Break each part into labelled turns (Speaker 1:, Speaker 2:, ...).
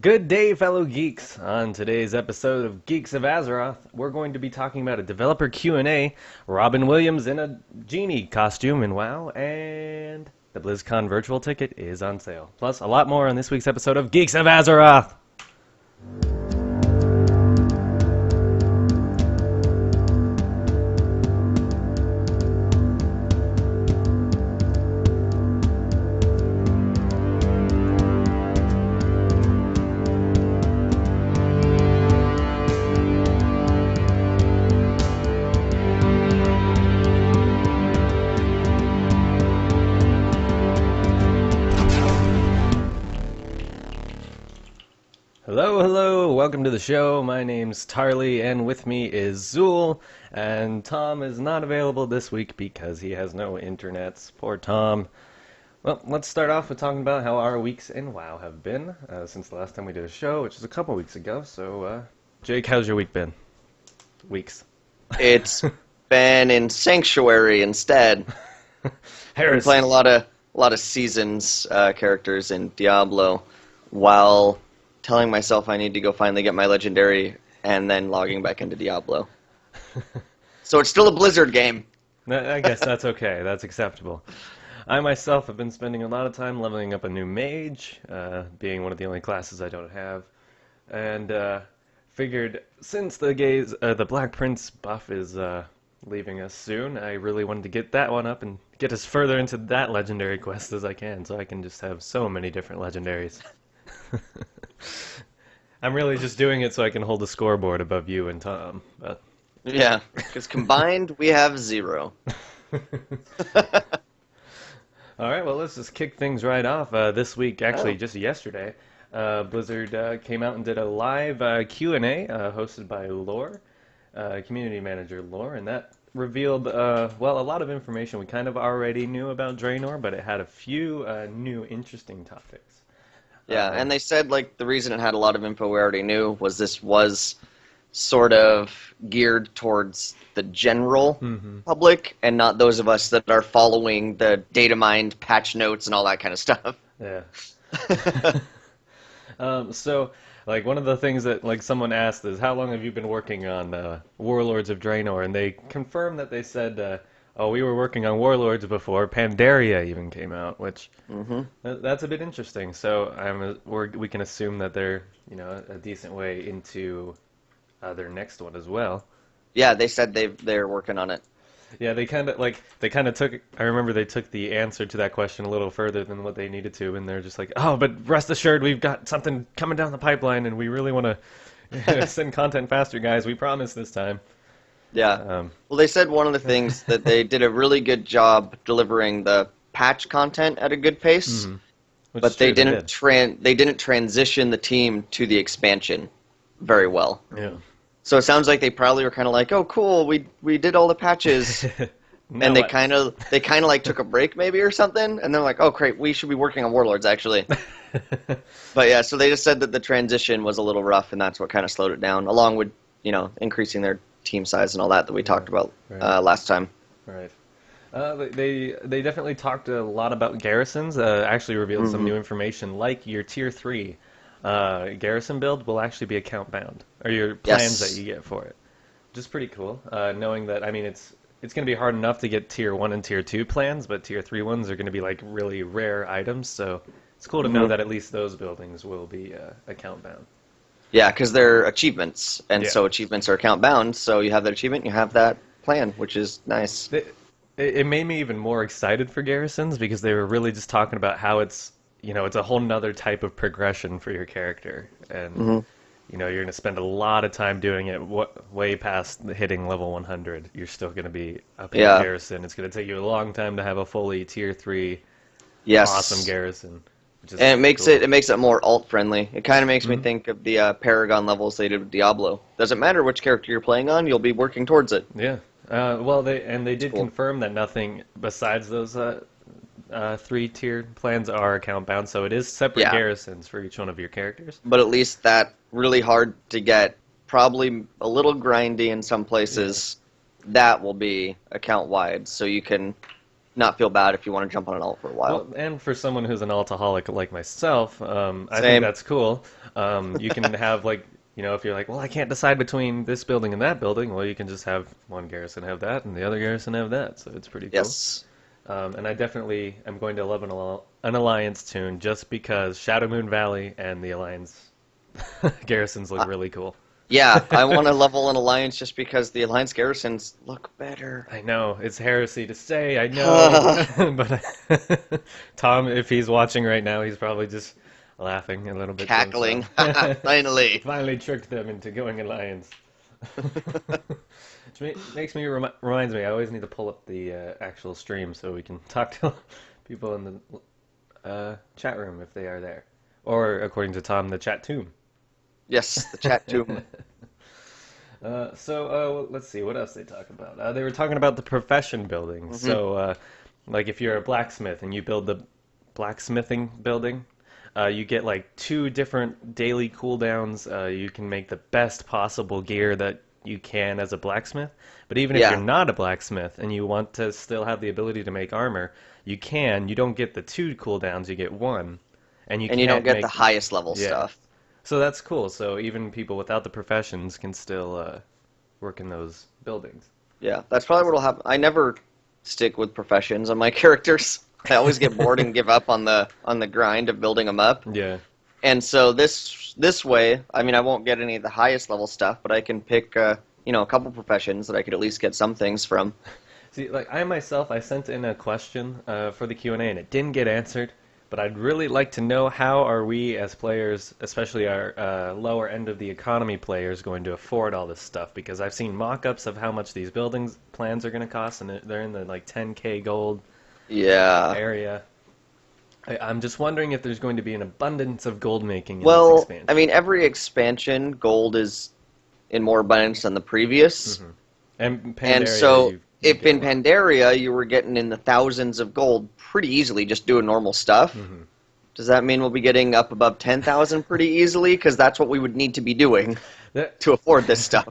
Speaker 1: Good day, fellow geeks. On today's episode of Geeks of Azeroth, we're going to be talking about a developer Q&A, Robin Williams in a genie costume in WoW, and the BlizzCon Virtual Ticket is on sale. Plus, a lot more on this week's episode of Geeks of Azeroth. Hello, welcome to the show. My name's Tarly, and with me is Zool, and Tom is not available this week because he has no internets. Poor Tom. Well, let's start off with talking about how our weeks in WoW have been since the last time we did a show, which was a couple weeks ago. So, Jake, how's your week been? Weeks.
Speaker 2: It's been in Sanctuary instead.
Speaker 1: Harris.
Speaker 2: Been playing a lot of Seasons characters in Diablo, while telling myself I need to go finally get my Legendary, and then logging back into Diablo. So it's still a Blizzard game.
Speaker 1: I guess that's okay. That's acceptable. I myself have been spending a lot of time leveling up a new mage, being one of the only classes I don't have, and figured since the Black Prince buff is leaving us soon, I really wanted to get that one up and get as further into that legendary quest as I can, so I can just have so many different legendaries. I'm really just doing it so I can hold the scoreboard above you and Tom. But...
Speaker 2: Yeah, because combined we have 0.
Speaker 1: All right, well, let's just kick things right off. This week, actually, just yesterday, Blizzard came out and did a live Q&A hosted by Lore, community manager Lore, and that revealed, well, a lot of information we kind of already knew about Draenor, but it had a few new interesting topics.
Speaker 2: Yeah, and they said, like, the reason it had a lot of info we already knew was this was sort of geared towards the general public and not those of us that are following the data mined patch notes and all that kind of stuff.
Speaker 1: Yeah. So, like, one of the things that, like, someone asked is, how long have you been working on Warlords of Draenor? And they confirmed that they said, oh, we were working on Warlords before Pandaria even came out, which that's a bit interesting. So we can assume that they're, a decent way into their next one as well.
Speaker 2: Yeah, they said they're working on it.
Speaker 1: Yeah, they kind of took. I remember they took the answer to that question a little further than what they needed to, and they're just like, oh, but rest assured, we've got something coming down the pipeline, and we really want to send content faster, guys. We promise this time.
Speaker 2: Yeah. Well, they said one of the things that they did a really good job delivering the patch content at a good pace, but they didn't transition the team to the expansion very well.
Speaker 1: Yeah.
Speaker 2: So it sounds like they probably were kind of like, "Oh, cool, we did all the patches," and they kind of like took a break maybe or something, and they're like, "Oh, great, we should be working on Warlords actually." But yeah, so they just said that the transition was a little rough, and that's what kind of slowed it down, along with increasing their team size and all that we talked about last time.
Speaker 1: Right. They definitely talked a lot about garrisons. Actually revealed some new information, like your tier 3 garrison build will actually be account bound, or your plans that you get for it, which is pretty cool. Knowing that, I mean, it's going to be hard enough to get tier 1 and tier 2 plans, but tier 3 ones are going to be like really rare items. So it's cool to know that at least those buildings will be account bound.
Speaker 2: Yeah, because they're achievements, and so achievements are account bound. So you have that achievement, you have that plan, which is nice.
Speaker 1: It made me even more excited for garrisons because they were really just talking about how it's it's a whole nother type of progression for your character, and you're going to spend a lot of time doing it way past hitting level 100. You're still going to be up in your garrison. It's going to take you a long time to have a fully tier 3 awesome garrison.
Speaker 2: And it makes it more alt friendly. It kind of makes me think of the Paragon levels they did with Diablo. Doesn't matter which character you're playing on, you'll be working towards it.
Speaker 1: Yeah. Well, they did confirm that nothing besides those 3-tiered plans are account bound, so it is separate garrisons for each one of your characters.
Speaker 2: But at least that really hard to get, probably a little grindy in some places. That will be account wide, so you can not feel bad if you want to jump on an alt for a while.
Speaker 1: Well, and for someone who's an altaholic like myself, I
Speaker 2: Same.
Speaker 1: think that's cool. You can have like, if you're like, well, I can't decide between this building and that building, well, you can just have one garrison have that and the other garrison have that. So it's pretty cool.
Speaker 2: Yes.
Speaker 1: And I definitely am going to love an Alliance tune just because Shadow Moon Valley and the Alliance garrisons look really cool.
Speaker 2: Yeah, I want to level an Alliance just because the Alliance garrisons look better.
Speaker 1: I know, it's heresy to say, I know. But Tom, if he's watching right now, he's probably just laughing a little bit.
Speaker 2: Cackling. Finally.
Speaker 1: Finally tricked them into going Alliance. Which reminds me, I always need to pull up the actual stream so we can talk to people in the chat room if they are there. Or, according to Tom, the chat tomb.
Speaker 2: Yes, the chat tomb.
Speaker 1: Let's see, what else they talk about? They were talking about the profession building. Mm-hmm. So, like if you're a blacksmith and you build the blacksmithing building, you get like 2 different daily cooldowns. You can make the best possible gear that you can as a blacksmith. But even if you're not a blacksmith and you want to still have the ability to make armor, you can. You don't get the 2 cooldowns, you get 1. And you
Speaker 2: don't get the highest level stuff.
Speaker 1: So that's cool. So even people without the professions can still work in those buildings.
Speaker 2: Yeah, that's probably what will happen. I never stick with professions on my characters. I always get bored and give up on the grind of building them up.
Speaker 1: Yeah.
Speaker 2: And so this way, I mean, I won't get any of the highest level stuff, but I can pick a couple professions that I could at least get some things from.
Speaker 1: See, like I sent in a question for the Q&A and it didn't get answered. But I'd really like to know how are we as players, especially our lower end of the economy players, going to afford all this stuff? Because I've seen mock-ups of how much these buildings plans are going to cost, and they're in the like 10K gold area. I'm just wondering if there's going to be an abundance of gold making in this expansion.
Speaker 2: I mean, every expansion, gold is in more abundance than the previous.
Speaker 1: Mm-hmm. And Pandaria,
Speaker 2: and so if in Pandaria you were getting in the thousands of gold pretty easily just doing normal stuff, does that mean we'll be getting up above 10,000 pretty easily? Because that's what we would need to be doing to afford this stuff.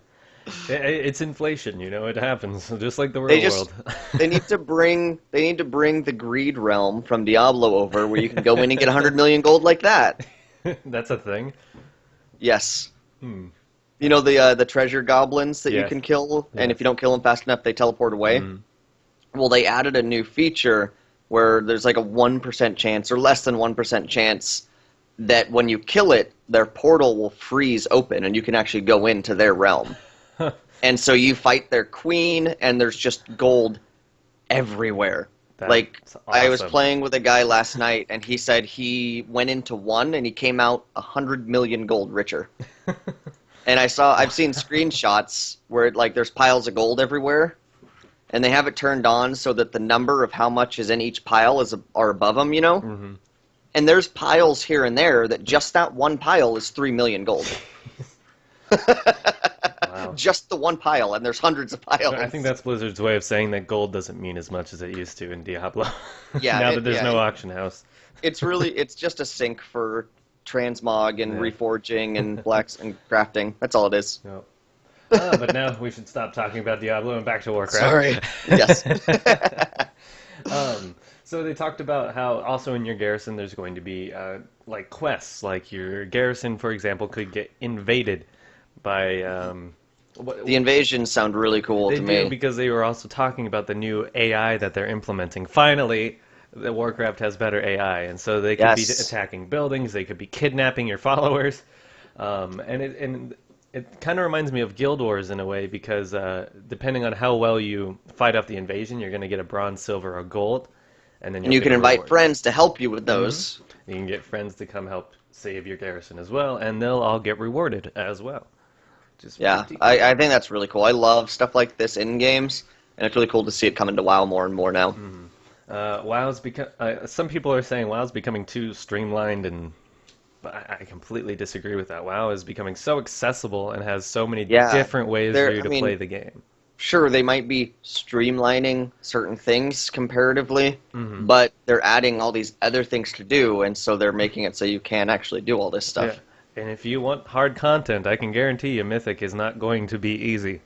Speaker 1: It's inflation, it happens, just like the real world.
Speaker 2: They need to bring the greed realm from Diablo over, where you can go in and get 100 million gold like that.
Speaker 1: That's a thing?
Speaker 2: Yes. You know the treasure goblins that you can kill, and if you don't kill them fast enough, they teleport away? Well, they added a new feature where there's like a 1% chance, or less than 1% chance, that when you kill it, their portal will freeze open, and you can actually go into their realm. And so you fight their queen, and there's just gold everywhere. That's awesome. I was playing with a guy last night, and he said he went into one, and he came out 100 million gold richer. And I've seen screenshots where there's piles of gold everywhere, and they have it turned on so that the number of how much is in each pile are above them, And there's piles here and there that just that one pile is 3 million gold. Wow. Just the one pile, and there's hundreds of piles.
Speaker 1: I think that's Blizzard's way of saying that gold doesn't mean as much as it used to in Diablo. Now that there's no auction house.
Speaker 2: It's just a sink for transmog and reforging and blacks and crafting. That's all it is.
Speaker 1: Yep. But now we should stop talking about Diablo and back to Warcraft.
Speaker 2: Sorry. Yes.
Speaker 1: So they talked about how also in your garrison there's going to be like quests. Like your garrison, for example, could get invaded by...
Speaker 2: the invasions sound really cool to me.
Speaker 1: They do, because they were also talking about the new AI that they're implementing. Finally, the Warcraft has better AI, and so they could be attacking buildings, they could be kidnapping your followers, and it kind of reminds me of Guild Wars in a way, because depending on how well you fight off the invasion, you're going to get a bronze, silver, or gold, and then
Speaker 2: you can invite friends to help you with those.
Speaker 1: You can get friends to come help save your garrison as well, and they'll all get rewarded as well.
Speaker 2: I think that's really cool. I love stuff like this in games, and it's really cool to see it come into WoW more and more now.
Speaker 1: WoW's some people are saying WoW's becoming too streamlined, but I completely disagree with that. WoW is becoming so accessible and has so many different ways for you to play the game.
Speaker 2: Sure, they might be streamlining certain things comparatively, but they're adding all these other things to do, and so they're making it so you can actually do all this stuff.
Speaker 1: Yeah. And if you want hard content, I can guarantee you Mythic is not going to be easy.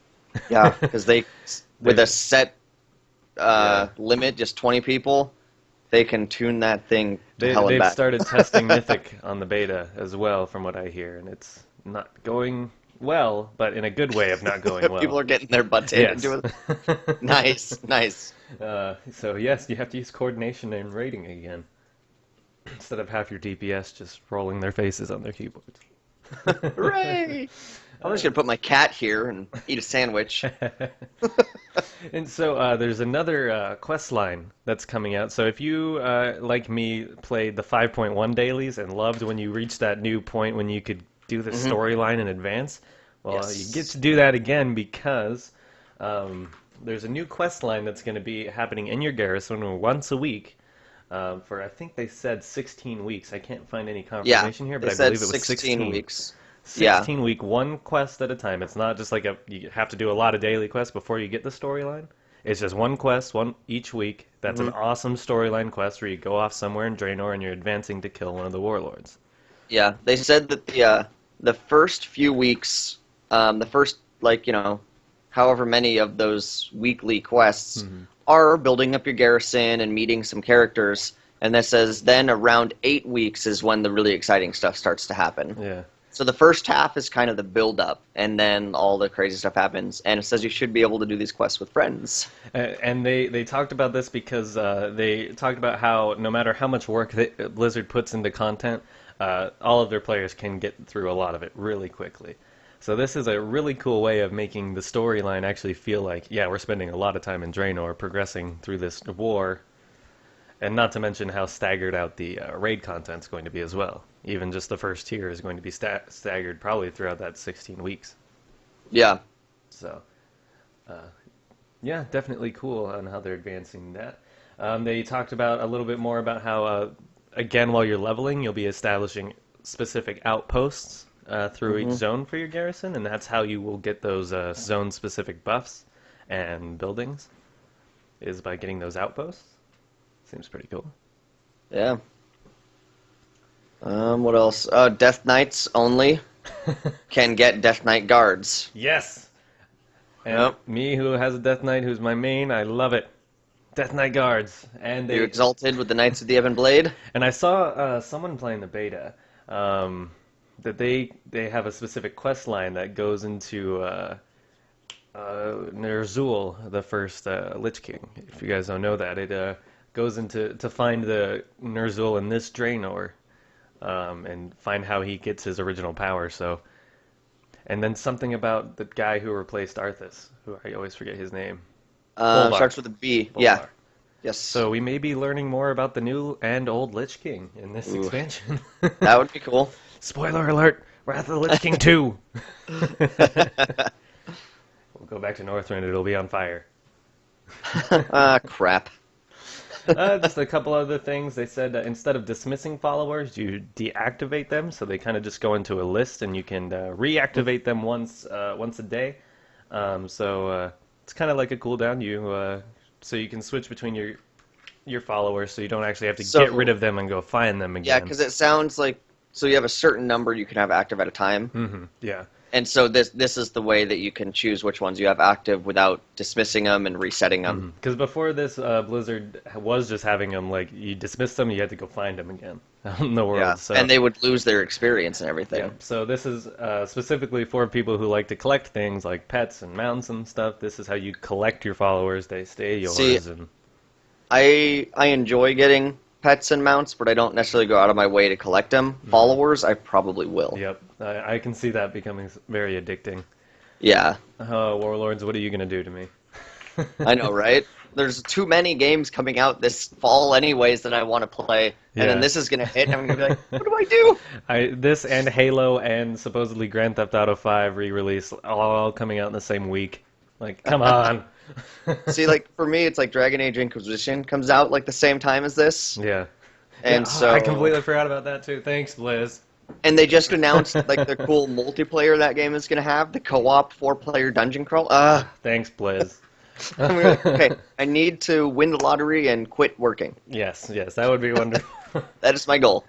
Speaker 2: Yeah, because with a set limit, just 20 people, they can tune that thing to hell and
Speaker 1: They've
Speaker 2: back.
Speaker 1: started testing Mythic on the beta as well, from what I hear, and it's not going well, but in a good way of not going well.
Speaker 2: People are getting their butts into it. Nice, nice.
Speaker 1: So yes, you have to use coordination and rating again, instead of half your DPS just rolling their faces on their keyboards.
Speaker 2: Hooray! I'm just gonna put my cat here and eat a sandwich.
Speaker 1: And so there's another quest line that's coming out. So if you, like me, played the 5.1 dailies and loved when you reached that new point when you could do the storyline in advance, well, you get to do that again because there's a new quest line that's going to be happening in your garrison once a week for, I think they said 16 weeks. I can't find any confirmation here, but I believe it was 16
Speaker 2: weeks.
Speaker 1: 16 week, one quest at a time. It's not just like you have to do a lot of daily quests before you get the storyline. It's just one quest, one each week. That's an awesome storyline quest where you go off somewhere in Draenor and you're advancing to kill one of the warlords.
Speaker 2: Yeah, they said that the first few weeks, the first, like, however many of those weekly quests are building up your garrison and meeting some characters. And that says then around 8 weeks is when the really exciting stuff starts to happen.
Speaker 1: Yeah.
Speaker 2: So the first half is kind of the build-up, and then all the crazy stuff happens. And it says you should be able to do these quests with friends.
Speaker 1: And they talked about this because they talked about how no matter how much work Blizzard puts into content, all of their players can get through a lot of it really quickly. So this is a really cool way of making the storyline actually feel like, yeah, we're spending a lot of time in Draenor progressing through this war. And not to mention how staggered out the raid content's going to be as well. Even just the first tier is going to be staggered probably throughout that 16 weeks.
Speaker 2: Yeah.
Speaker 1: So, yeah, definitely cool on how they're advancing that. They talked about a little bit more about how, again, while you're leveling, you'll be establishing specific outposts through each zone for your garrison, and that's how you will get those zone-specific buffs and buildings, is by getting those outposts. Seems pretty cool.
Speaker 2: Yeah. What else? Death Knights only can get Death Knight guards.
Speaker 1: Yes! And me, who has a Death Knight, who's my main, I love it. Death Knight guards. And
Speaker 2: You exalted with the Knights of the Ebon Blade?
Speaker 1: And I saw someone playing the beta, that they have a specific quest line that goes into Ner'zhul, the first Lich King. If you guys don't know that, it goes into to find the Ner'zhul in this Draenor, and find how he gets his original power. So, and then something about the guy who replaced Arthas, who I always forget his name.
Speaker 2: Starts with a B.
Speaker 1: Bolvar.
Speaker 2: Yeah. Yes.
Speaker 1: So we may be learning more about the new and old Lich King in this expansion.
Speaker 2: That would be cool.
Speaker 1: Spoiler alert! Wrath of the Lich King 2! We'll go back to Northrend, it'll be on fire.
Speaker 2: Crap.
Speaker 1: Just a couple other things. They said instead of dismissing followers, you deactivate them, so they kind of just go into a list, and you can reactivate them once a day. So it's kind of like a cooldown. So you can switch between your followers, so you don't actually have to get rid of them and go find them again.
Speaker 2: Yeah, because it sounds like you have a certain number you can have active at a time.
Speaker 1: Mm-hmm. Yeah.
Speaker 2: And so this is the way that you can choose which ones you have active without dismissing them and resetting them.
Speaker 1: Because before this, Blizzard was just having them, like, you dismissed them, you had to go find them again out in the world.
Speaker 2: Yeah,
Speaker 1: so.
Speaker 2: And they would lose their experience and everything.
Speaker 1: Yeah. So this is specifically for people who like to collect things like pets and mounts and stuff. This is how you collect your followers. They stay yours.
Speaker 2: See, I enjoy getting pets and mounts, but I don't necessarily go out of my way to collect them. Followers, I probably will.
Speaker 1: Yep, I can see that becoming very addicting.
Speaker 2: Yeah.
Speaker 1: Oh, Warlords, what are you going to do to me?
Speaker 2: I know, right? There's too many games coming out this fall anyways that I want to play, and then this is going to hit, and I'm going to be like, what do I do?
Speaker 1: This and Halo and supposedly Grand Theft Auto 5 re-release all coming out in the same week. Like, come on.
Speaker 2: See, like, for me, it's like Dragon Age Inquisition comes out, like, the same time as this.
Speaker 1: Yeah.
Speaker 2: And
Speaker 1: yeah,
Speaker 2: so...
Speaker 1: I completely forgot about that, too. Thanks, Blizz.
Speaker 2: And they just announced, like, the cool multiplayer that game is going to have, the co-op 4-player dungeon crawl.
Speaker 1: Thanks, Blizz.
Speaker 2: Okay, I need to win the lottery and quit working.
Speaker 1: Yes, that would be wonderful.
Speaker 2: That is my goal.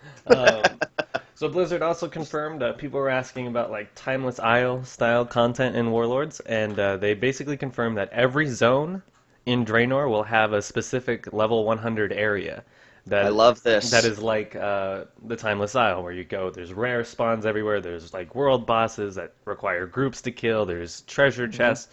Speaker 1: So Blizzard also confirmed, people were asking about like Timeless Isle style content in Warlords, and they basically confirmed that every zone in Draenor will have a specific level 100 area.
Speaker 2: I love this.
Speaker 1: That is like the Timeless Isle, where you go. There's rare spawns everywhere. There's like world bosses that require groups to kill. There's treasure chests,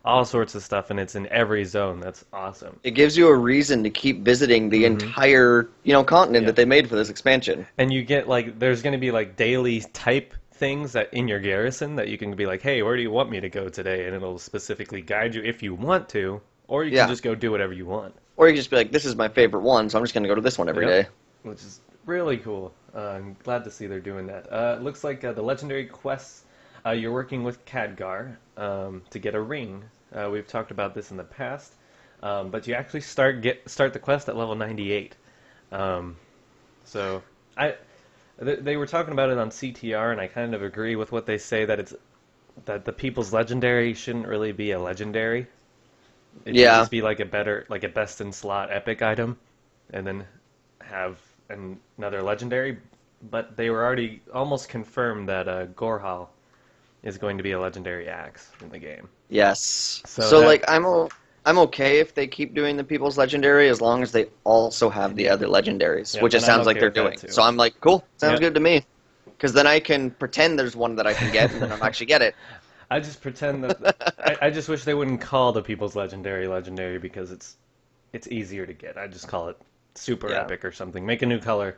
Speaker 1: all sorts of stuff, and it's in every zone. That's awesome.
Speaker 2: It gives you a reason to keep visiting the entire, continent that they made for this expansion.
Speaker 1: And you get like, there's going to be like daily type things that in your garrison that you can be like, hey, where do you want me to go today? And it'll specifically guide you if you want to, or you can just go do whatever you want.
Speaker 2: Or you can just be like, this is my favorite one, so I'm just going to go to this one every day.
Speaker 1: Which is really cool. I'm glad to see they're doing that. It looks like the legendary quests, you're working with Khadgar to get a ring. We've talked about this in the past, but you actually start the quest at level 98. So they were talking about it on CTR, and I kind of agree with what they say, that the people's legendary shouldn't really be a legendary. It should just be like a best in slot epic item, and then have another legendary. But they were already almost confirmed that Gorhal is going to be a legendary axe in the game.
Speaker 2: Yes. So like I'm okay if they keep doing the people's legendary as long as they also have the other legendaries, which it sounds like they're doing. So I'm like, cool, sounds good to me. Because then I can pretend there's one that I can get, and then I'll actually get it.
Speaker 1: I just pretend that I just wish they wouldn't call the people's legendary because it's easier to get. I just call it super epic or something. Make a new color.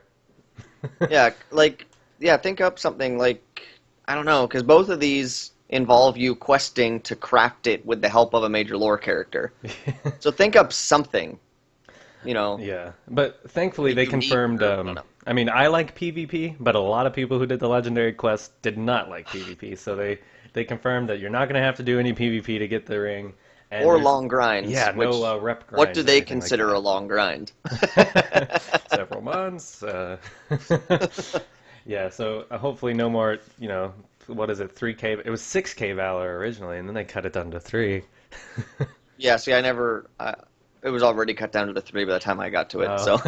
Speaker 2: Think up something like, I don't know, because both of these involve you questing to craft it with the help of a major lore character. So think up something,
Speaker 1: Yeah, but thankfully they confirmed. I mean, I like PvP, but a lot of people who did the legendary quest did not like PvP. So they confirmed that you're not going to have to do any PvP to get the ring. And
Speaker 2: or long grinds.
Speaker 1: Yeah, no rep grinds.
Speaker 2: What do they consider a long grind?
Speaker 1: Several months. Yeah, so hopefully no more, what is it, 3K? It was 6K Valor originally, and then they cut it down to 3.
Speaker 2: Yeah, see, it was already cut down to 3 by the time I got to it, so.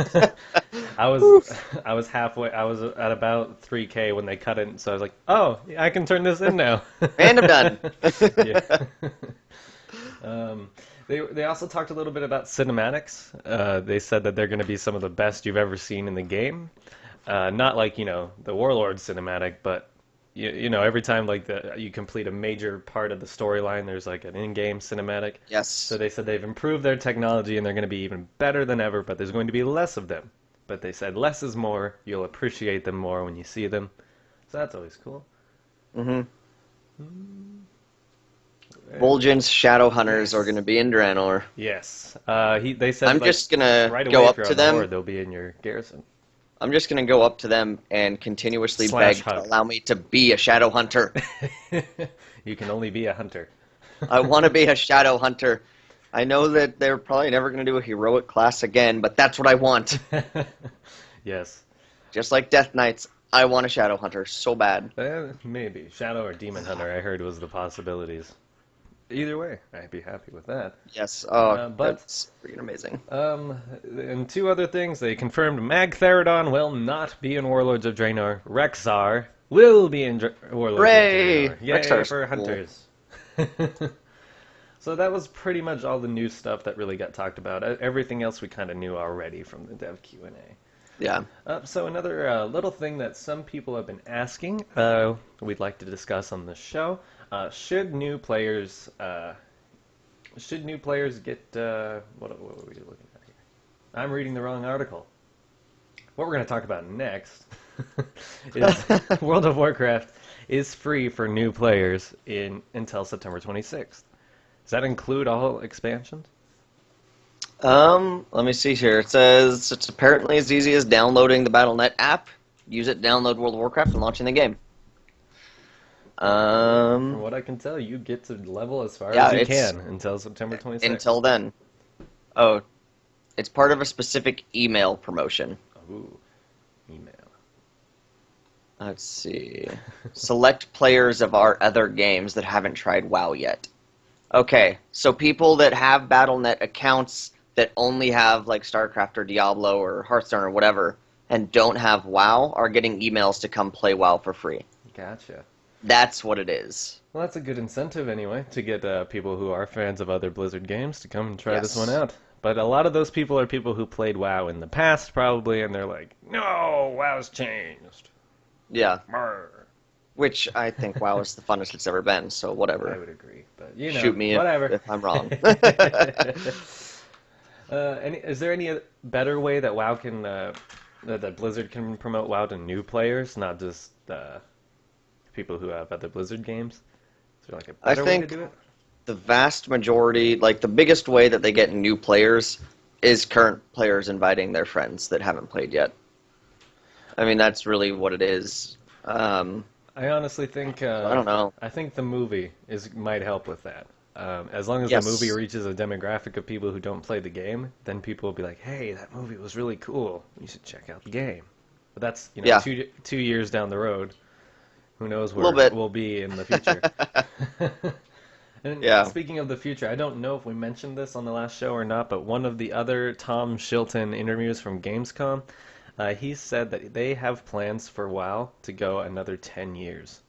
Speaker 1: I was halfway, I was at about 3K when they cut it, so I was like, oh, I can turn this in now.
Speaker 2: And I'm done.
Speaker 1: They also talked a little bit about cinematics. They said that they're going to be some of the best you've ever seen in the game. Not like, the Warlords cinematic, but every time you complete a major part of the storyline, there's like an in-game cinematic.
Speaker 2: Yes.
Speaker 1: So they said they've improved their technology and they're going to be even better than ever, but there's going to be less of them. But they said less is more. You'll appreciate them more when you see them. So that's always cool.
Speaker 2: Vol'jin's Shadow Hunters are going to be in Draenor.
Speaker 1: Yes. They said
Speaker 2: I'm just going to go up to them.
Speaker 1: They'll be in your garrison.
Speaker 2: I'm just going to go up to them and continuously beg to allow me to be a Shadow Hunter.
Speaker 1: You can only be a hunter.
Speaker 2: I want to be a Shadow Hunter. I know that they're probably never going to do a heroic class again, but that's what I want.
Speaker 1: Yes.
Speaker 2: Just like Death Knights, I want a Shadow Hunter so bad.
Speaker 1: Maybe. Shadow or Demon Hunter, I heard was the possibilities. Either way, I'd be happy with that.
Speaker 2: Yes, but that's freaking amazing.
Speaker 1: And two other things. They confirmed Mag Theridon will not be in Warlords of Draenor. Rexxar will be in Warlords of Draenor. Yay
Speaker 2: Rexxar's
Speaker 1: for hunters. So that was pretty much all the new stuff that really got talked about. Everything else we kind of knew already from the dev Q&A.
Speaker 2: Yeah.
Speaker 1: So another little thing that some people have been asking, we'd like to discuss on the show. Should new players get what are we looking at here? I'm reading the wrong article. What we're going to talk about next is World of Warcraft is free for new players until September 26th. Does that include all expansions?
Speaker 2: Let me see here. It says it's apparently as easy as downloading the Battle.net app. Use it, download World of Warcraft, and launching the game.
Speaker 1: From what I can tell, you get to level as far as you can until September 26th.
Speaker 2: Until then. Oh, it's part of a specific email promotion.
Speaker 1: Ooh, email.
Speaker 2: Let's see. Select players of our other games that haven't tried WoW yet. Okay, so people that have Battle.net accounts that only have like StarCraft or Diablo or Hearthstone or whatever and don't have WoW are getting emails to come play WoW for free.
Speaker 1: Gotcha.
Speaker 2: That's what it is.
Speaker 1: Well, that's a good incentive anyway to get people who are fans of other Blizzard games to come and try this one
Speaker 2: Yes.
Speaker 1: out. But a lot of those people are people who played WoW in the past, probably, and they're like, "No, WoW's changed."
Speaker 2: Yeah.
Speaker 1: Brr.
Speaker 2: Which I think WoW is the funnest it's ever been, so
Speaker 1: I
Speaker 2: whatever.
Speaker 1: would agree, but you know,
Speaker 2: Shoot me
Speaker 1: whatever.
Speaker 2: if I'm wrong.
Speaker 1: Is there any better way that WoW can that Blizzard can promote WoW to new players, not just people who have other Blizzard games? Is there like a
Speaker 2: I
Speaker 1: better way to
Speaker 2: think
Speaker 1: do it?
Speaker 2: the vast majority, like the biggest way that they get new players is current players inviting their friends that haven't played yet. I mean, that's really what it is.
Speaker 1: I honestly think
Speaker 2: I don't know.
Speaker 1: I think the movie might help with that. As long as
Speaker 2: Yes.
Speaker 1: the movie reaches a demographic of people who don't play the game, then people will be like, "Hey, that movie was really cool. You should check out the game." But that's
Speaker 2: Yeah.
Speaker 1: 2 years down the road. Who knows where
Speaker 2: Little bit.
Speaker 1: we'll be in the future? And
Speaker 2: Yeah.
Speaker 1: speaking of the future, I don't know if we mentioned this on the last show or not, but one of the other Tom Chilton interviews from Gamescom, he said that they have plans for WoW to go another 10 years.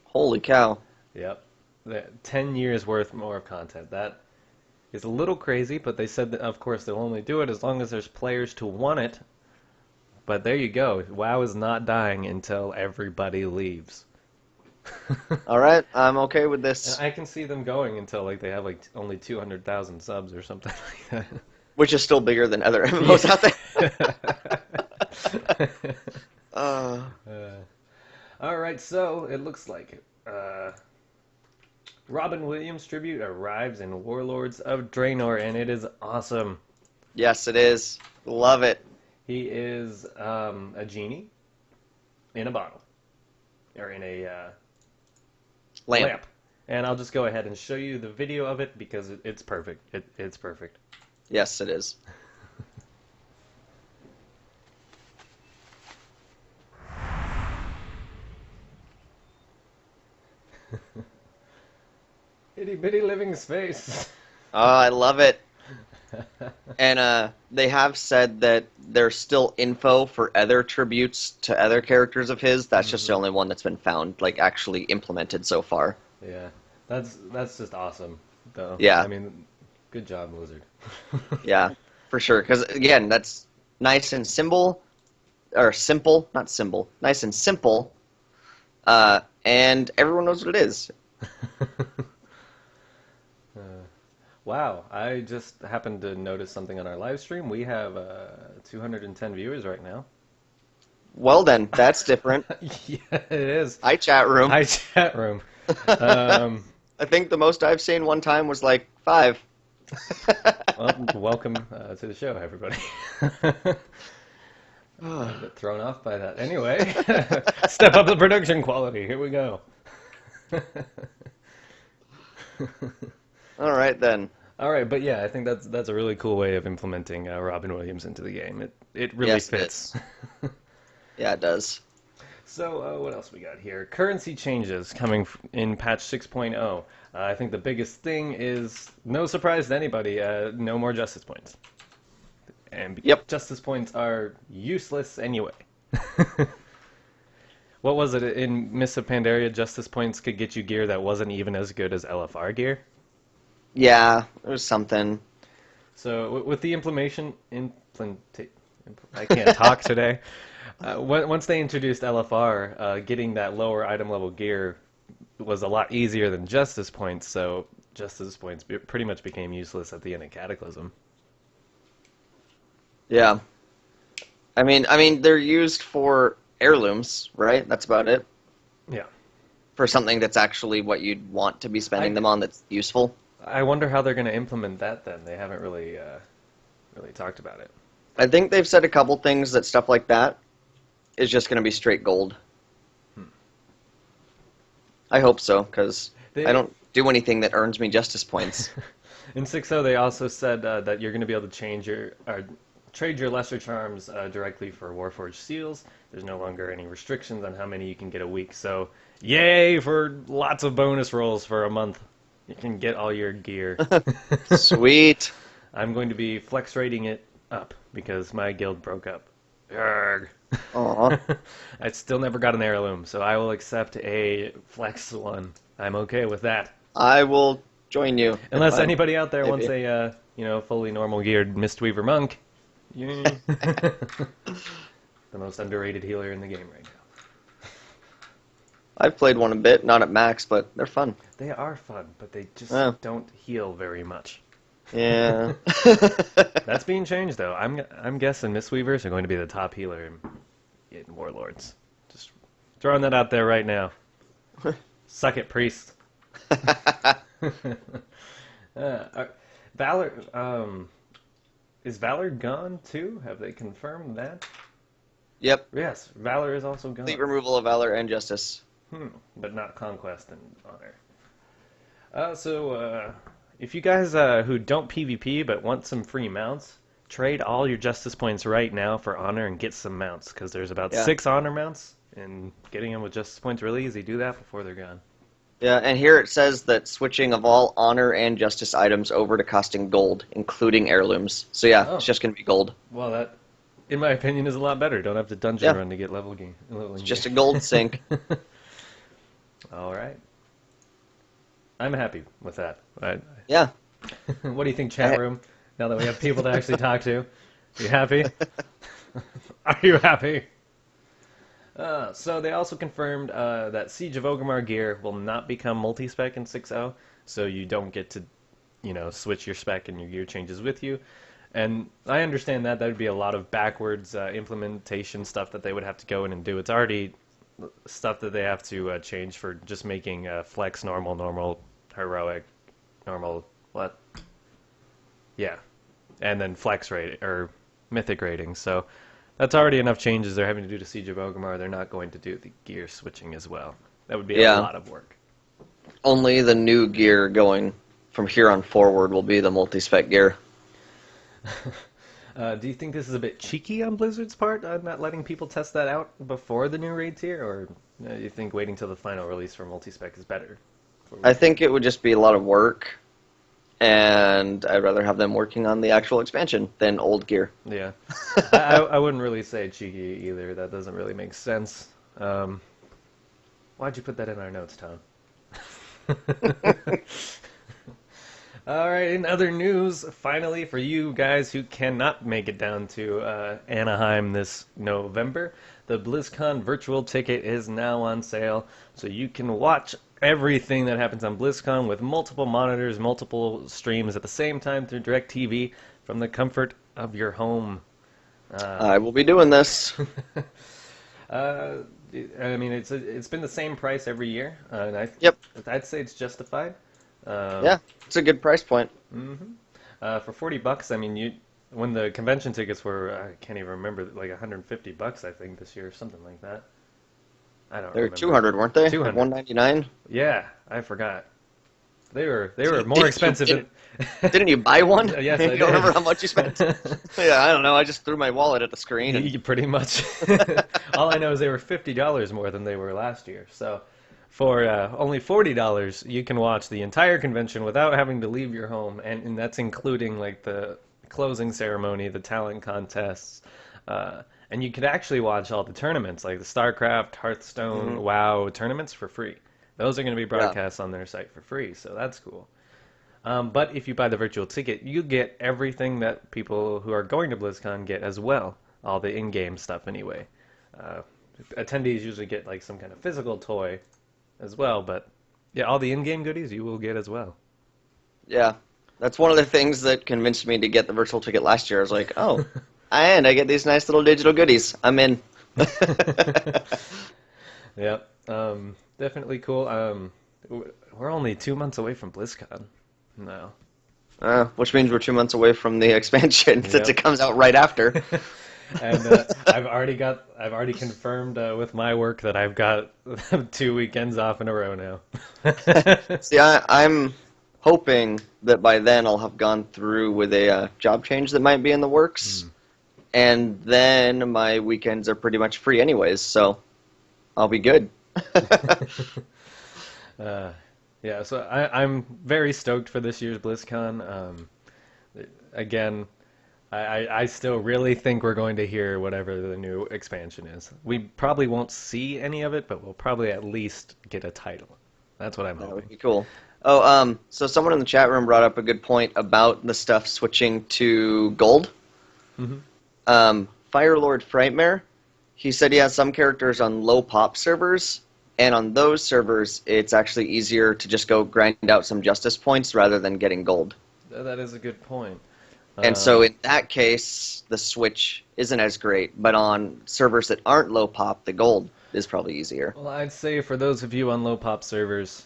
Speaker 2: Holy cow.
Speaker 1: Yep. 10 years worth more of content. That is a little crazy, but they said that, of course, they'll only do it as long as there's players to want it. But there you go. WoW is not dying until everybody leaves.
Speaker 2: All right, I'm okay with this.
Speaker 1: And I can see them going until like they have like only 200,000 subs or something like that.
Speaker 2: Which is still bigger than other MMOs out there.
Speaker 1: All right, so it looks like Robin Williams tribute arrives in Warlords of Draenor, and it is awesome.
Speaker 2: Yes, it is. Love it.
Speaker 1: He is a genie in a bottle, or in a lamp. And I'll just go ahead and show you the video of it because it's perfect. It's perfect.
Speaker 2: Yes, it is.
Speaker 1: Itty bitty living space.
Speaker 2: Oh, I love it. And they have said that there's still info for other tributes to other characters of his. That's just the only one that's been found, like, actually implemented so far.
Speaker 1: Yeah, that's just awesome, though.
Speaker 2: Yeah.
Speaker 1: I mean, good job, Blizzard.
Speaker 2: Yeah, for sure. Because, again, that's nice and simple. Or simple, not symbol. Nice and simple. And everyone knows what it is.
Speaker 1: Wow, I just happened to notice something on our live stream. We have 210 viewers right now.
Speaker 2: Well, then, that's different.
Speaker 1: Yeah, it is.
Speaker 2: Hi, chat room.
Speaker 1: Hi, chat room.
Speaker 2: I think the most I've seen one time was like 5.
Speaker 1: Well, welcome to the show, everybody. A bit thrown off by that. Anyway, step up the production quality. Here we go.
Speaker 2: All right, then.
Speaker 1: All right, but yeah, I think that's a really cool way of implementing Robin Williams into the game. It really
Speaker 2: Yes, it
Speaker 1: fits.
Speaker 2: Yeah, it does.
Speaker 1: So what else we got here? Currency changes coming in patch 6.0. I think the biggest thing is, no surprise to anybody, no more justice points. And
Speaker 2: Yep.
Speaker 1: justice points are useless anyway. What was it in Mists of Pandaria? Justice points could get you gear that wasn't even as good as LFR gear.
Speaker 2: Yeah, there's something.
Speaker 1: So with the I can't talk today. Once they introduced LFR, getting that lower item level gear was a lot easier than Justice points. So Justice points pretty much became useless at the end of Cataclysm.
Speaker 2: Yeah. I mean, they're used for heirlooms, right? That's about it.
Speaker 1: Yeah.
Speaker 2: For something that's actually what you'd want to be spending them on that's useful.
Speaker 1: I wonder how they're going to implement that then. They haven't really talked about it.
Speaker 2: I think they've said a couple things that stuff like that is just going to be straight gold. I hope so, because I don't do anything that earns me justice points.
Speaker 1: In 6.0, they also said that you're going to be able to trade your lesser charms directly for Warforged seals. There's no longer any restrictions on how many you can get a week. So, yay for lots of bonus rolls for a month. You can get all your gear.
Speaker 2: Sweet.
Speaker 1: I'm going to be flex rating it up because my guild broke up. Yarg.
Speaker 2: Aw.
Speaker 1: I still never got an heirloom, so I will accept a flex one. I'm okay with that.
Speaker 2: I will join you.
Speaker 1: Unless anybody out there wants
Speaker 2: maybe.
Speaker 1: a, fully normal geared Mistweaver monk. Yay. The most underrated healer in the game right now.
Speaker 2: I've played one a bit, not at max, but they're fun.
Speaker 1: They are fun, but they just
Speaker 2: Yeah.
Speaker 1: don't heal very much.
Speaker 2: Yeah.
Speaker 1: That's being changed, though. I'm guessing Mistweavers are going to be the top healer in Warlords. Just throwing that out there right now. Suck it, priest. Valor, is Valor gone too? Have they confirmed that?
Speaker 2: Yep.
Speaker 1: Yes, Valor is also gone.
Speaker 2: Complete removal of Valor and Justice.
Speaker 1: But not Conquest and Honor. If you guys who don't PvP but want some free mounts, trade all your Justice points right now for Honor and get some mounts, because there's about 6 Honor mounts, and getting them with Justice points really easy. Do that before they're gone.
Speaker 2: Yeah, and here it says that switching of all Honor and Justice items over to costing gold, including heirlooms. So yeah, It's just going to be gold.
Speaker 1: Well, that, in my opinion, is a lot better. Don't have to dungeon run to get leveling.
Speaker 2: It's just a gold sink.
Speaker 1: All right. I'm happy with that.
Speaker 2: Yeah.
Speaker 1: What do you think, chat room? Now that we have people to actually talk to, you happy? Are you happy? So they also confirmed that Siege of Orgrimmar gear will not become multi-spec in 6.0, so you don't get to, switch your spec and your gear changes with you. And I understand that would be a lot of backwards implementation stuff that they would have to go in and do. It's already stuff that they have to change for just making flex normal, heroic, normal, what? Yeah. And then flex rate, or mythic rating. So that's already enough changes they're having to do to Siege of Orgrimmar. They're not going to do the gear switching as well. That would be a lot of work.
Speaker 2: Only the new gear going from here on forward will be the multi-spec gear.
Speaker 1: Do you think this is a bit cheeky on Blizzard's part, not letting people test that out before the new raid tier, or you think waiting till the final release for multi-spec is better?
Speaker 2: I think it would just be a lot of work, and I'd rather have them working on the actual expansion than old gear.
Speaker 1: Yeah. I wouldn't really say cheeky either. That doesn't really make sense. Why'd you put that in our notes, Tom? Alright, in other news, finally, for you guys who cannot make it down to Anaheim this November, the BlizzCon Virtual Ticket is now on sale, so you can watch everything that happens on BlizzCon with multiple monitors, multiple streams at the same time through DirecTV from the comfort of your home.
Speaker 2: I will be doing this.
Speaker 1: I mean, it's been the same price every year, and I'd say it's justified.
Speaker 2: Yeah, it's a good price point.
Speaker 1: For $40, I mean, when the convention tickets were, I can't even remember, like $150, I think this year, or something like that. I don't remember.
Speaker 2: They were 200, weren't they?
Speaker 1: 200.
Speaker 2: 199.
Speaker 1: Yeah, I I They were more expensive.
Speaker 2: Didn't you buy one?
Speaker 1: Yes, I
Speaker 2: You
Speaker 1: did.
Speaker 2: don't remember how much you spent? Yeah, I don't know. I just threw my wallet at the screen. And...
Speaker 1: Pretty much. All I know is they were $50 more than they were last year. So for only $40, you can watch the entire convention without having to leave your home, and that's including like the closing ceremony, the talent contests, and you could actually watch all the tournaments, like the StarCraft, Hearthstone, WoW tournaments for free. Those are going to be broadcast on their site for free, so that's cool. But if you buy the virtual ticket, you get everything that people who are going to BlizzCon get as well. All the in-game stuff anyway. Attendees usually get like some kind of physical toy as well, but yeah, all the in-game goodies you will get as well.
Speaker 2: Yeah, that's one of the things that convinced me to get the virtual ticket last year. I was like, oh, and I get these nice little digital goodies. I'm in.
Speaker 1: Yep. Definitely cool. We're only 2 months away from BlizzCon. No.
Speaker 2: Which means we're 2 months away from the expansion since it comes out right after.
Speaker 1: And I've already confirmed with my work that I've got 2 weekends off in a row now.
Speaker 2: See, I'm hoping that by then I'll have gone through with a job change that might be in the works, and then my weekends are pretty much free anyways, so I'll be good.
Speaker 1: Yeah, so I'm very stoked for this year's BlizzCon. Again, I still really think we're going to hear whatever the new expansion is. We probably won't see any of it, but we'll probably at least get a title. That's what I'm
Speaker 2: That
Speaker 1: hoping.
Speaker 2: would be cool. Oh, so someone in the chat room brought up a good point about the stuff switching to gold.
Speaker 1: Mm-hmm.
Speaker 2: Firelord Frightmare, he said he has some characters on low pop servers, and on those servers, it's actually easier to just go grind out some justice points rather than getting gold.
Speaker 1: That is a good point.
Speaker 2: And so in that case, the switch isn't as great, but on servers that aren't low pop, the gold is probably easier.
Speaker 1: Well, I'd say for those of you on low pop servers,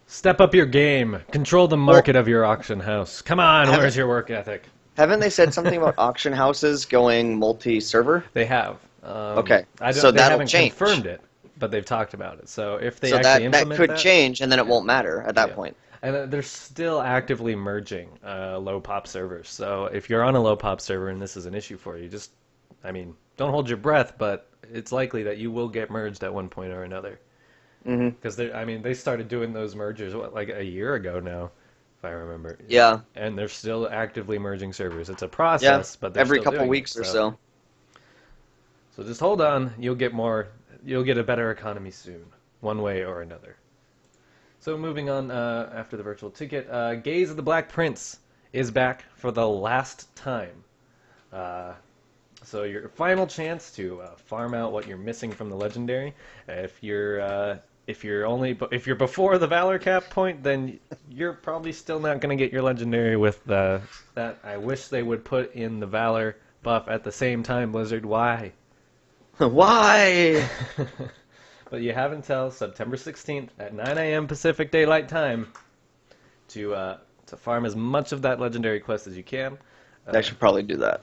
Speaker 1: step up your game. Control the market of your auction house. Come on, where's your work ethic?
Speaker 2: Haven't they said something about auction houses going multi-server?
Speaker 1: They have.
Speaker 2: Okay,
Speaker 1: so
Speaker 2: they
Speaker 1: haven't
Speaker 2: change.
Speaker 1: Confirmed it, but they've talked about it. So if they
Speaker 2: so
Speaker 1: actually
Speaker 2: that
Speaker 1: implement
Speaker 2: could change, and then it won't matter at that point.
Speaker 1: And they're still actively merging low pop servers. So if you're on a low pop server and this is an issue for you, don't hold your breath, but it's likely that you will get merged at one point or another. Because they started doing those mergers like a year ago now, if I remember.
Speaker 2: Yeah.
Speaker 1: And they're still actively merging servers. It's a process, but they're
Speaker 2: every
Speaker 1: still
Speaker 2: couple
Speaker 1: doing
Speaker 2: weeks
Speaker 1: it,
Speaker 2: or so.
Speaker 1: So just hold on. You'll get a better economy soon, one way or another. So moving on after the virtual ticket, Gaze of the Black Prince is back for the last time. So your final chance to farm out what you're missing from the legendary. If you're before the Valor cap point, then you're probably still not going to get your legendary with that. I wish they would put in the Valor buff at the same time, Blizzard. Why?
Speaker 2: Why?
Speaker 1: But you have until September 16th at 9 a.m. Pacific Daylight Time to farm as much of that legendary quest as you can.
Speaker 2: I should probably do that.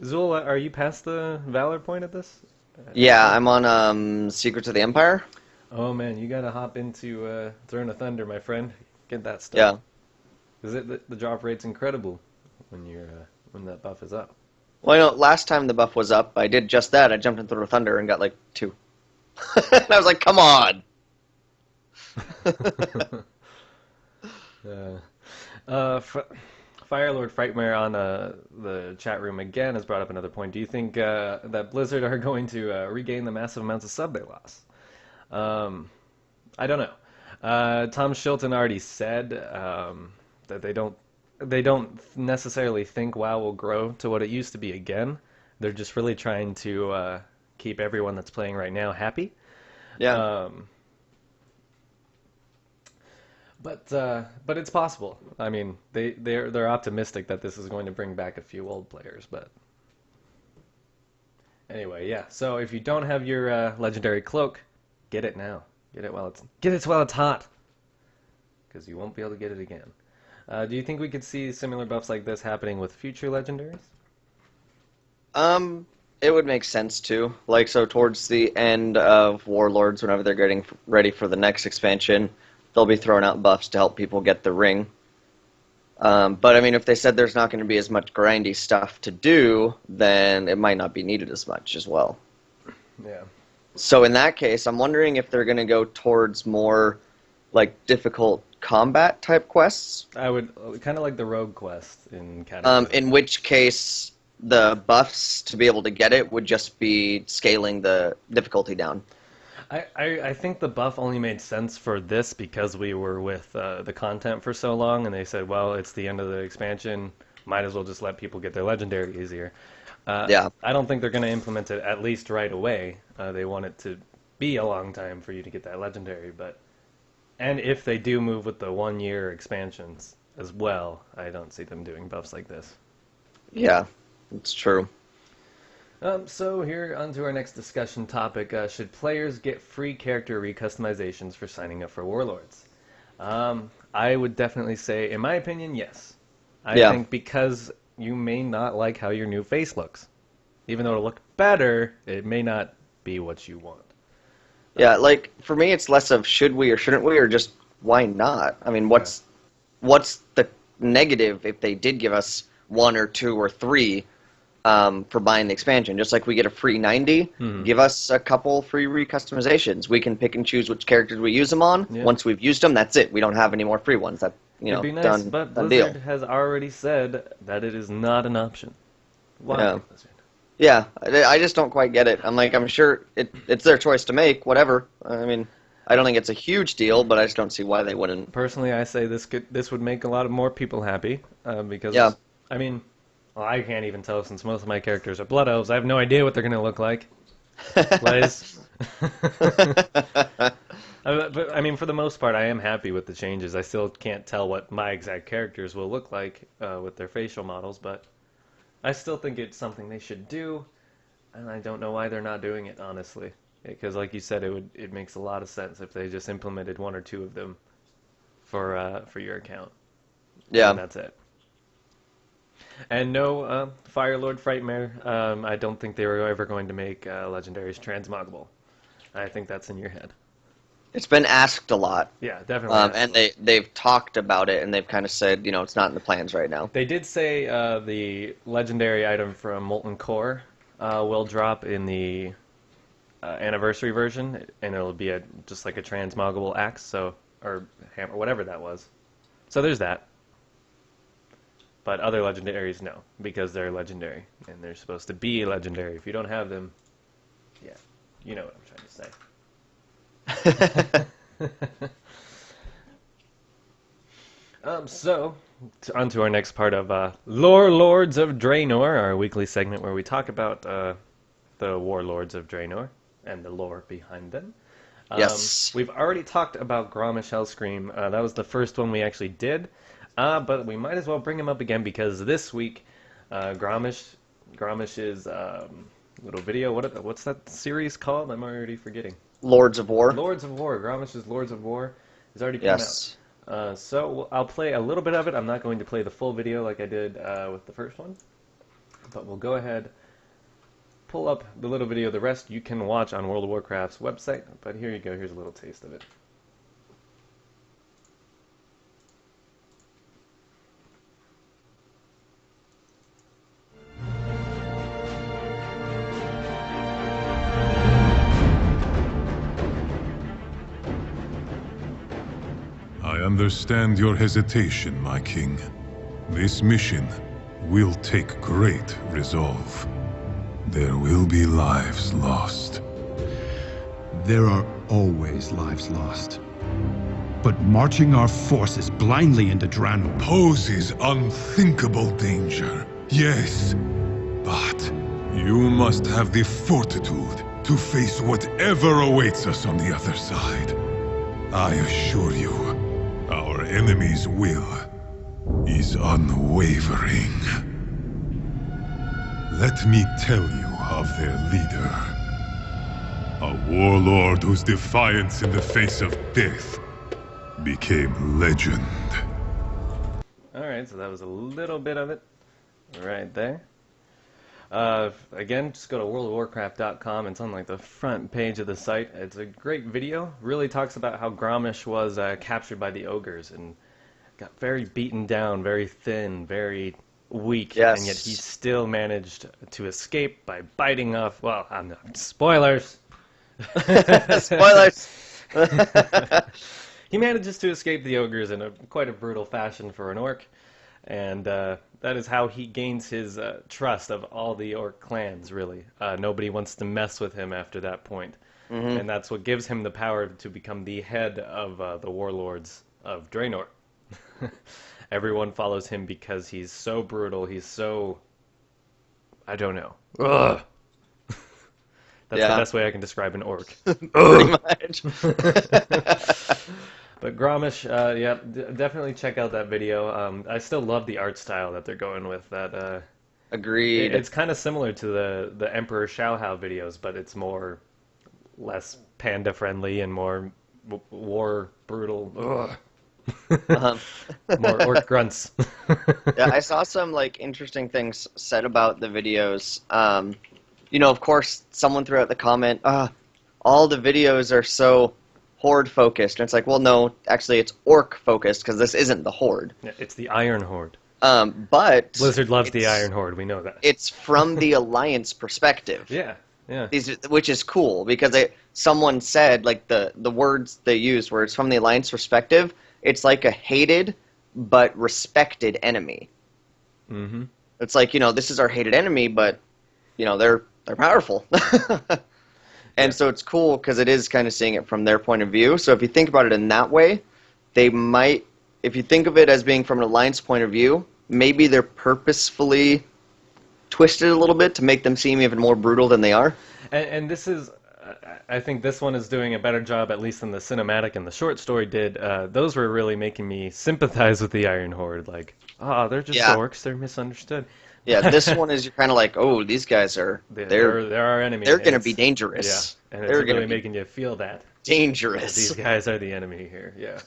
Speaker 1: Zul, are you past the Valor point at this?
Speaker 2: Yeah, I'm on Secrets of the Empire.
Speaker 1: Oh man, you gotta hop into Throne of Thunder, my friend. Get that stuff.
Speaker 2: Yeah.
Speaker 1: Because the drop rate's incredible when that buff is up.
Speaker 2: Well, last time the buff was up, I did just that. I jumped into Throne of Thunder and got like 2. And I was like, come on!
Speaker 1: Firelord Frightmare on the chat room again has brought up another point. Do you think that Blizzard are going to regain the massive amounts of sub they lost? I don't know. Tom Chilton already said that they don't necessarily think WoW will grow to what it used to be again. They're just really trying to keep everyone that's playing right now happy.
Speaker 2: Yeah.
Speaker 1: But it's possible. I mean, they're optimistic that this is going to bring back a few old players. But anyway, yeah. So if you don't have your legendary cloak, get it now. Get it while it's hot, because you won't be able to get it again. Do you think we could see similar buffs like this happening with future legendaries?
Speaker 2: It would make sense to. Like, so towards the end of Warlords, whenever they're getting ready for the next expansion, they'll be throwing out buffs to help people get the ring. But, I mean, if they said there's not going to be as much grindy stuff to do, then it might not be needed as much as well.
Speaker 1: Yeah. So
Speaker 2: in that case, I'm wondering if they're going to go towards more, like, difficult combat-type quests.
Speaker 1: I would kind of like the rogue quest in Cataclysm.
Speaker 2: In which case, the buffs to be able to get it would just be scaling the difficulty down.
Speaker 1: I think the buff only made sense for this because we were with the content for so long, and they said, well, it's the end of the expansion, might as well just let people get their legendary easier.
Speaker 2: Yeah.
Speaker 1: I don't think they're going to implement it at least right away. They want it to be a long time for you to get that legendary, and if they do move with the 1-year expansions as well, I don't see them doing buffs like this.
Speaker 2: Yeah. It's true.
Speaker 1: So here onto our next discussion topic. Should players get free character recustomizations for signing up for Warlords? I would definitely say, in my opinion, yes. I think because you may not like how your new face looks. Even though it'll look better, it may not be what you want.
Speaker 2: Yeah, like, for me, it's less of should we or shouldn't we, or just why not? I mean, what's the negative if they did give us 1 or 2 or 3 for buying the expansion? Just like we get a free 90, give us a couple free recustomizations. We can pick and choose which characters we use them on. Yeah. Once we've used them, that's it. We don't have any more free ones. That,
Speaker 1: It'd be nice,
Speaker 2: done,
Speaker 1: but
Speaker 2: done
Speaker 1: Blizzard
Speaker 2: deal.
Speaker 1: has already said that it is not an option. Why?
Speaker 2: Yeah, I just don't quite get it. I'm sure it's their choice to make, whatever. I mean, I don't think it's a huge deal, but I just don't see why they wouldn't.
Speaker 1: Personally, I say this would make a lot of more people happy, because,
Speaker 2: Yeah.
Speaker 1: I mean, well, I can't even tell since most of my characters are blood elves. I have no idea what they're going to look like. Liz. But, I mean, for the most part, I am happy with the changes. I still can't tell what my exact characters will look like with their facial models, but I still think it's something they should do, and I don't know why they're not doing it, honestly. Because, like you said, it makes a lot of sense if they just implemented one or two of them for your account.
Speaker 2: Yeah.
Speaker 1: And that's it. And no, Firelord Frightmare, I don't think they were ever going to make Legendaries transmoggable. I think that's in your head.
Speaker 2: It's been asked a lot.
Speaker 1: Yeah, definitely.
Speaker 2: And they've talked about it, and they've kind of said, it's not in the plans right now.
Speaker 1: They did say the legendary item from Molten Core will drop in the anniversary version, and it'll be just like a transmoggable axe, or hammer, whatever that was. So there's that. But other legendaries, no, because they're legendary, and they're supposed to be legendary. If you don't have them, yeah, you know what I'm trying to say. So, on to our next part of Warlords of Draenor, our weekly segment where we talk about the Warlords of Draenor and the lore behind them.
Speaker 2: Yes.
Speaker 1: We've already talked about Grommash Hellscream. That was the first one we actually did. But we might as well bring him up again because this week, Grommash's little video, what's that series called? I'm already forgetting.
Speaker 2: Lords of War.
Speaker 1: Lords of War. Grommash's Lords of War has already come out. So I'll play a little bit of it. I'm not going to play the full video like I did with the first one. But we'll go ahead, pull up the little video. The rest you can watch on World of Warcraft's website. But here you go. Here's a little taste of it.
Speaker 3: I understand your hesitation, my king. This mission will take great resolve. There will be lives lost.
Speaker 4: There are always lives lost. But marching our forces blindly into Draenor
Speaker 3: poses unthinkable danger. Yes, but you must have the fortitude to face whatever awaits us on the other side. I assure you, our enemy's will is unwavering. Let me tell you of their leader. A warlord whose defiance in the face of death became legend.
Speaker 1: Alright, so that was a little bit of it right there. Again, just go to worldofwarcraft.com. It's on like the front page of the site. It's a great video. Really talks about how Grommash was captured by the ogres and got very beaten down, very thin, very weak,
Speaker 2: yes.
Speaker 1: And yet he still managed to escape by biting off. Well, I'm not spoilers.
Speaker 2: Spoilers.
Speaker 1: He manages to escape the ogres in quite a brutal fashion for an orc, and that is how he gains his trust of all the orc clans, really. Nobody wants to mess with him after that point. Mm-hmm. And that's what gives him the power to become the head of the Warlords of Draenor. Everyone follows him because he's so brutal, he's so... I don't know. Ugh. That's the best way I can describe an orc.
Speaker 2: Pretty much.
Speaker 1: But Grommash, yeah, definitely check out that video. I still love the art style that they're going with. That
Speaker 2: Agreed.
Speaker 1: It's kind of similar to the Emperor Shaohao videos, but it's less panda friendly and more war brutal. More orc grunts.
Speaker 2: Yeah, I saw some interesting things said about the videos. Of course, someone threw out the comment, all the videos are so Horde focused. And it's like, well, no, actually it's Orc focused because this isn't the Horde.
Speaker 1: Yeah, it's the Iron Horde.
Speaker 2: But
Speaker 1: Blizzard loves the Iron Horde. We know that.
Speaker 2: It's from the Alliance perspective.
Speaker 1: Yeah, yeah.
Speaker 2: Which is cool because someone said the words they used where it's from the Alliance perspective. It's like a hated but respected enemy.
Speaker 1: Mm-hmm.
Speaker 2: It's like, this is our hated enemy, but they're powerful. And so it's cool because it is kind of seeing it from their point of view. So if you think about it in that way, they might, if you think of it as being from an alliance point of view, maybe they're purposefully twisted a little bit to make them seem even more brutal than they are.
Speaker 1: And this is, I think this one is doing a better job, at least than the cinematic and the short story did. Those were really making me sympathize with the Iron Horde. Like, they're just orcs, they're misunderstood.
Speaker 2: Yeah, this one is you're kind of like, oh, these guys are
Speaker 1: they're our enemy.
Speaker 2: They're going to be dangerous.
Speaker 1: Yeah, and it's really making you feel that
Speaker 2: dangerous.
Speaker 1: These guys are the enemy here. Yeah.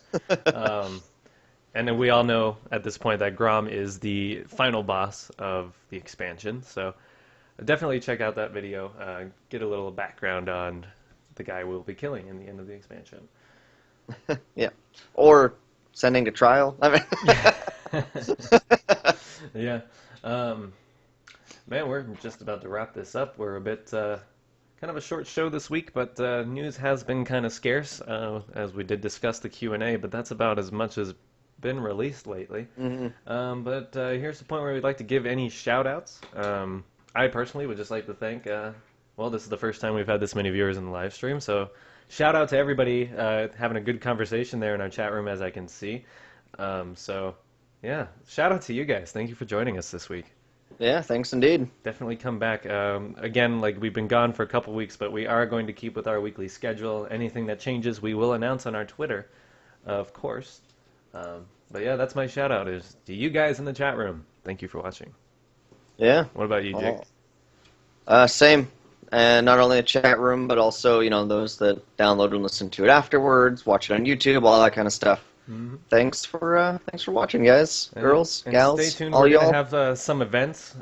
Speaker 1: And then we all know at this point that Grom is the final boss of the expansion. So definitely check out that video. Get a little background on the guy we'll be killing in the end of the expansion.
Speaker 2: Yeah, or sending to trial. I mean,
Speaker 1: yeah. Man, we're just about to wrap this up. We're a bit kind of a short show this week, but news has been kind of scarce, as we did discuss the Q&A, but that's about as much as been released lately.
Speaker 2: Mm-hmm.
Speaker 1: But here's the point where we'd like to give any shout-outs. I personally would just like to thank, well, this is the first time we've had this many viewers in the live stream, so shout out to everybody having a good conversation there in our chat room, as I can see. So... yeah, shout out to you guys. Thank you for joining us this week.
Speaker 2: Yeah, thanks indeed.
Speaker 1: Definitely come back. Again, like we've been gone for a couple weeks, but we are going to keep with our weekly schedule. Anything that changes, we will announce on our Twitter, of course. But yeah, that's my shout out is to you guys in the chat room. Thank you for watching.
Speaker 2: Yeah.
Speaker 1: What about you, Jake?
Speaker 2: Same. And not only the chat room, but also, those that download and listen to it afterwards, watch it on YouTube, all that kind of stuff.
Speaker 1: Mm-hmm.
Speaker 2: Thanks for watching, guys, girls,
Speaker 1: and
Speaker 2: gals,
Speaker 1: stay tuned.
Speaker 2: all
Speaker 1: We're
Speaker 2: y'all.
Speaker 1: gonna have some events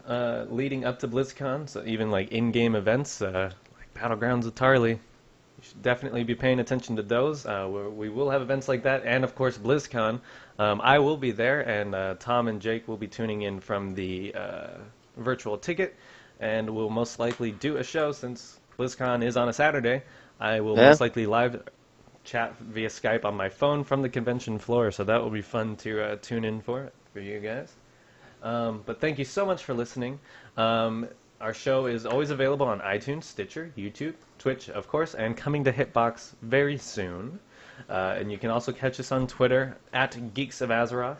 Speaker 1: leading up to BlizzCon, so even like in-game events, like Battlegrounds with Tarly. You should definitely be paying attention to those. We will have events like that, and of course BlizzCon. I will be there, and Tom and Jake will be tuning in from the virtual ticket, and we'll most likely do a show since BlizzCon is on a Saturday. I will most likely live chat via Skype on my phone from the convention floor, so that will be fun to tune in for you guys. But thank you so much for listening. Our show is always available on iTunes, Stitcher, YouTube, Twitch, of course, and coming to Hitbox very soon. And you can also catch us on Twitter at Geeks of Azeroth.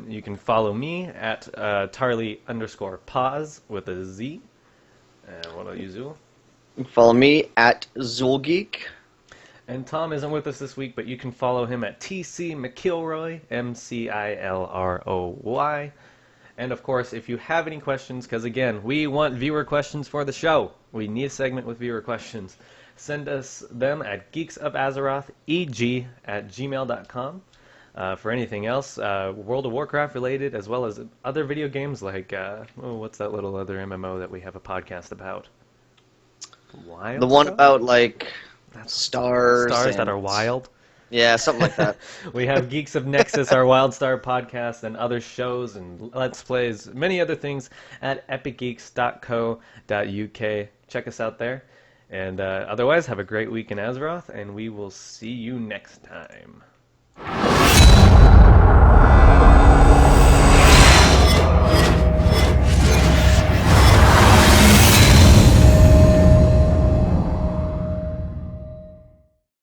Speaker 1: You can follow me at Tarly_pause with a Z. What about you, Zul?
Speaker 2: Follow me at Zulgeek.
Speaker 1: And Tom isn't with us this week, but you can follow him at TC McIlroy, MCILROY. And of course, if you have any questions, because again, we want viewer questions for the show. We need a segment with viewer questions. Send us them at geeksofazeroteg@gmail.com. For anything else, World of Warcraft related, as well as other video games like, what's that little other MMO that we have a podcast about? Wild
Speaker 2: The one
Speaker 1: Star?
Speaker 2: about, like... Stars
Speaker 1: that are wild.
Speaker 2: Yeah, something like that.
Speaker 1: We have Geeks of Nexus, our WildStar podcast, and other shows and Let's Plays, many other things at epicgeeks.co.uk. Check us out there. And otherwise, have a great week in Azeroth, and we will see you next time.